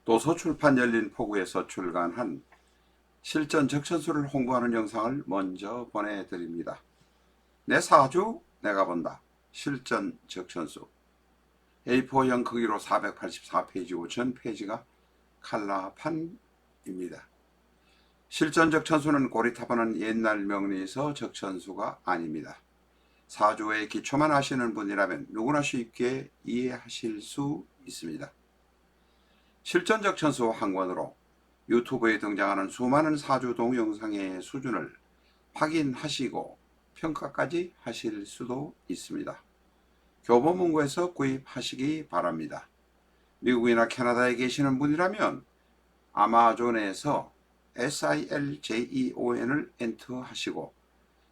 도서출판 열린 포구에서 출간한 실전 적천수를 홍보하는 영상을 먼저 보내드립니다. 내 사주 내가 본다. 실전 적천수. A4형 크기로 484페이지 5000페이지가 칼라판입니다. 실전 적천수는 고리타분한 옛날 명리에서 적천수가 아닙니다. 사주의 기초만 아시는 분이라면 누구나 쉽게 이해하실 수 있습니다. 실전 적천수 한 권으로 유튜브에 등장하는 수많은 사주 동영상의 수준을 확인하시고 평가까지 하실 수도 있습니다. 교보문고에서 구입하시기 바랍니다. 미국이나 캐나다에 계시는 분이라면 아마존에서 SILJEON을 엔터하시고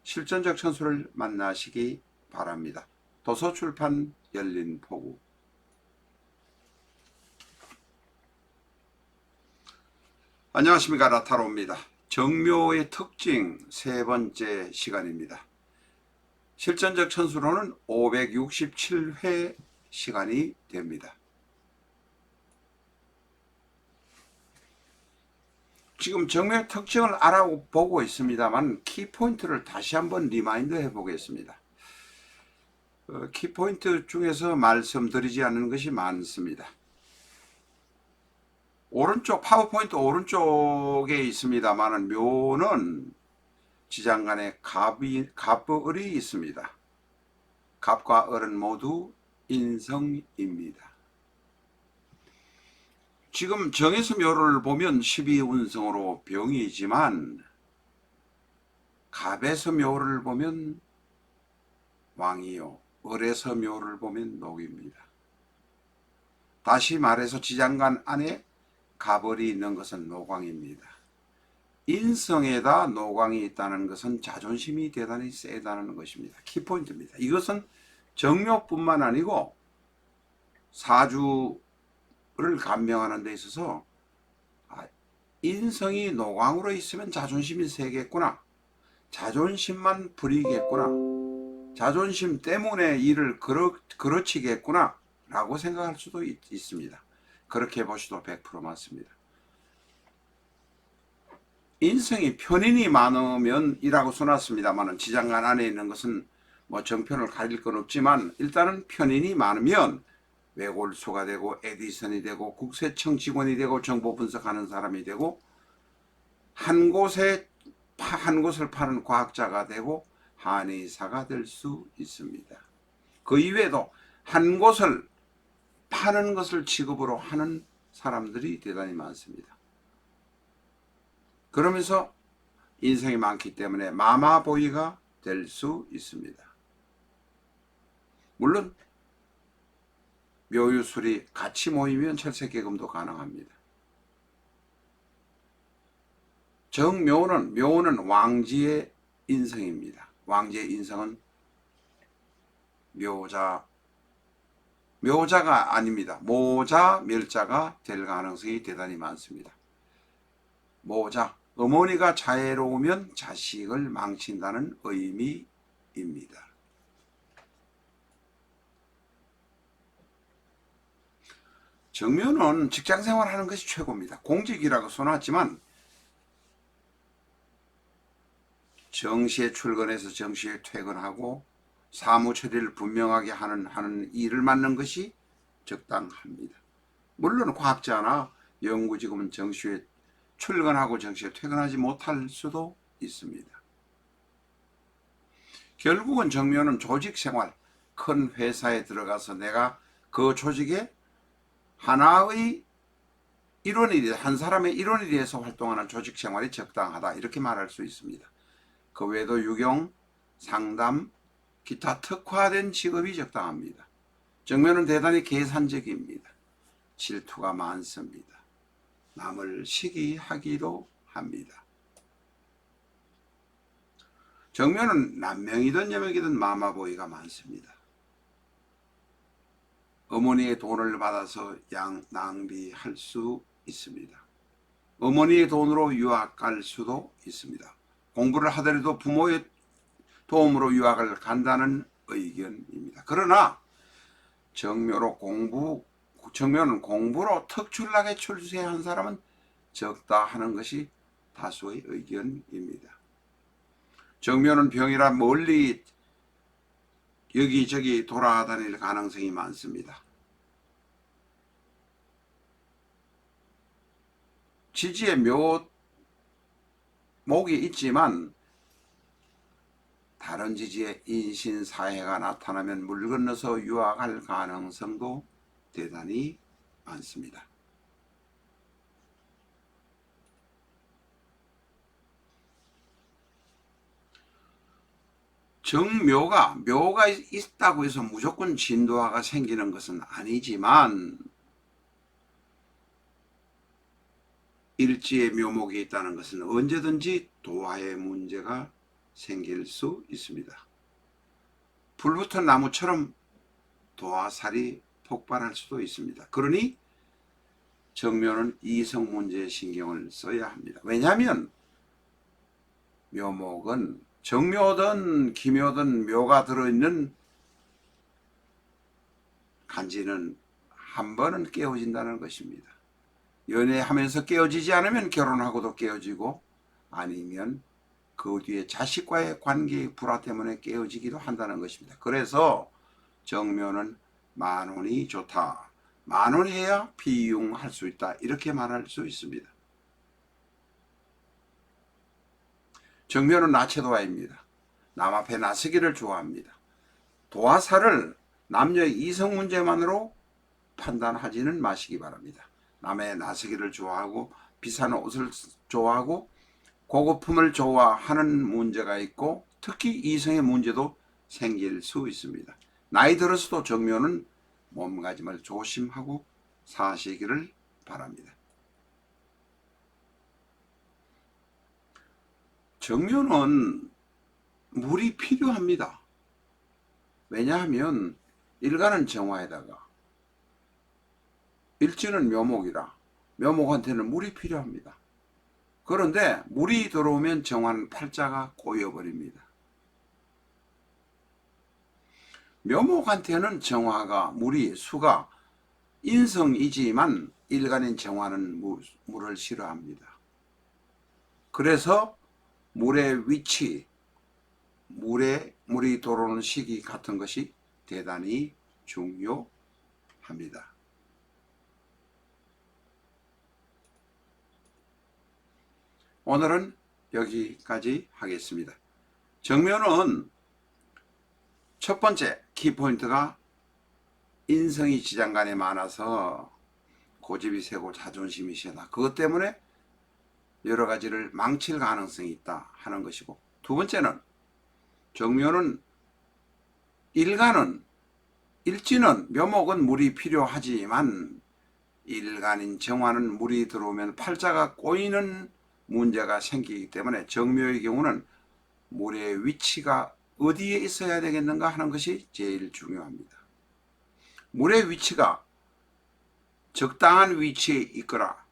실전 적천수를 만나시기 바랍니다. 도서출판 열린 포구. 안녕하십니까, 라타로입니다. 정묘의 특징 세 번째 시간입니다. 실전적 천수로는 567회 시간이 됩니다. 지금 정묘의 특징을 알아보고 있습니다만 키포인트를 다시 한번 리마인드 해보겠습니다. 키포인트 중에서 말씀드리지 않는 것이 많습니다. 오른쪽 파워포인트 오른쪽에 있습니다만 묘는 지장간에 갑을이 있습니다. 갑과 을은 모두 인성입니다. 지금 정에서 묘를 보면 12운성으로 병이지만 갑에서 묘를 보면 왕이요, 을에서 묘를 보면 녹입니다. 다시 말해서 지장간 안에 갑을이 있는 것은 노광입니다. 인성에다 노광이 있다는 것은 자존심이 대단히 세다는 것입니다. 키포인트입니다. 이것은 정묘뿐만 아니고 사주를 감명하는 데 있어서 인성이 노광으로 있으면 자존심이 세겠구나, 자존심만 부리겠구나, 자존심 때문에 일을 그르치겠구나 라고 생각할 수도 있습니다. 그렇게 보셔도 100% 맞습니다. 인성이 편인이 많으면 이라고 써놨습니다만 지장간 안에 있는 것은 뭐 정편을 가릴 건 없지만 일단은 편인이 많으면 외골수가 되고 에디슨이 되고 국세청 직원이 되고 정보 분석하는 사람이 되고 한 곳을 파는 과학자가 되고 한의사가 될 수 있습니다. 그 이외에도 한 곳을 파는 것을 직업으로 하는 사람들이 대단히 많습니다. 그러면서 인성이 많기 때문에 마마보이가 될 수 있습니다. 물론 묘유술이 같이 모이면 철새개금도 가능합니다. 묘는 왕지의 인성입니다. 왕지의 인성은 묘자가 아닙니다. 모자, 멸자가 될 가능성이 대단히 많습니다. 모자, 어머니가 자애로우면 자식을 망친다는 의미입니다. 정묘는 직장생활 하는 것이 최고입니다. 공직이라고 써놨지만 정시에 출근해서 정시에 퇴근하고 사무 처리를 분명하게 하는 일을 맡는 것이 적당합니다. 물론 과학자나 연구직은 정시에 출근하고 정시에 퇴근하지 못할 수도 있습니다. 결국은 정묘는 조직생활, 큰 회사에 들어가서 내가 그 조직에 하나의 일원이, 한 사람의 일원이 돼서 활동하는 조직생활이 적당하다, 이렇게 말할 수 있습니다. 그 외에도 유경, 상담, 기타 특화된 직업이 적당합니다. 정묘는 대단히 계산적입니다. 질투가 많습니다. 남을 시기하기도 합니다. 정묘는 남명이든 여명이든 마마보이가 많습니다. 어머니의 돈을 받아서 낭비할 수 있습니다. 어머니의 돈으로 유학 갈 수도 있습니다. 공부를 하더라도 부모의 도움으로 유학을 간다는 의견입니다. 그러나 정묘로 정묘는 공부로 특출나게 출세한 사람은 적다 하는 것이 다수의 의견입니다. 정묘는 병이라 멀리 여기저기 돌아다닐 가능성이 많습니다. 지지에 묘목이 있지만 다른 지지에 인신사해가 나타나면 물 건너서 유학할 가능성도 대단히 많습니다. 묘가 있다고 해서 무조건 진도화가 생기는 것은 아니지만 일지에 묘목이 있다는 것은 언제든지 도화의 문제가 생길 수 있습니다. 불붙은 나무처럼 도화살이 폭발할 수도 있습니다. 그러니 정묘는 이성 문제에 신경을 써야 합니다. 왜냐하면 묘목은 정묘든 기묘든 묘가 들어있는 간지는 한 번은 깨어진다는 것입니다. 연애하면서 깨어지지 않으면 결혼하고도 깨어지고 아니면 그 뒤에 자식과의 관계의 불화 때문에 깨어지기도 한다는 것입니다. 그래서 정묘는 만혼이 좋다. 만혼해야 비융할 수 있다. 이렇게 말할 수 있습니다. 정묘는 나체도화입니다. 남 앞에 나서기를 좋아합니다. 도화살을 남녀의 이성 문제만으로 판단하지는 마시기 바랍니다. 남의 나서기를 좋아하고 비싼 옷을 좋아하고 고급품을 좋아하는 문제가 있고 특히 이성의 문제도 생길 수 있습니다. 나이 들어서도 정묘는 몸가짐을 조심하고 사시기를 바랍니다. 정묘는 물이 필요합니다. 왜냐하면 일간은 정화에다가 일지는 묘목이라 묘목한테는 물이 필요합니다. 그런데 물이 들어오면 정화는 팔자가 꼬여버립니다. 묘목한테는 정화가 물이 수가 인성이지만 일간인 정화는 물을 싫어합니다. 그래서 물의 위치, 물이 들어오는 시기 같은 것이 대단히 중요합니다. 오늘은 여기까지 하겠습니다. 정묘는 첫 번째 키포인트가 인성이 지장간에 많아서 고집이 세고 자존심이 세다. 그것 때문에 여러 가지를 망칠 가능성이 있다 하는 것이고, 두 번째는 정묘는 일지는 묘목은 물이 필요하지만 일간인 정화는 물이 들어오면 팔자가 꼬이는 문제가 생기기 때문에 정묘의 경우는 물의 위치가 어디에 있어야 되겠는가 하는 것이 제일 중요합니다. 물의 위치가 적당한 위치에 있거나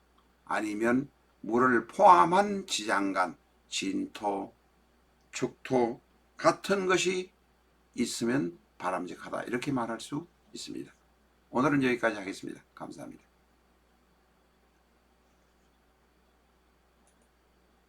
아니면 물을 포함한 지장간, 진토, 축토 같은 것이 있으면 바람직하다 이렇게 말할 수 있습니다. 오늘은 여기까지 하겠습니다. 감사합니다.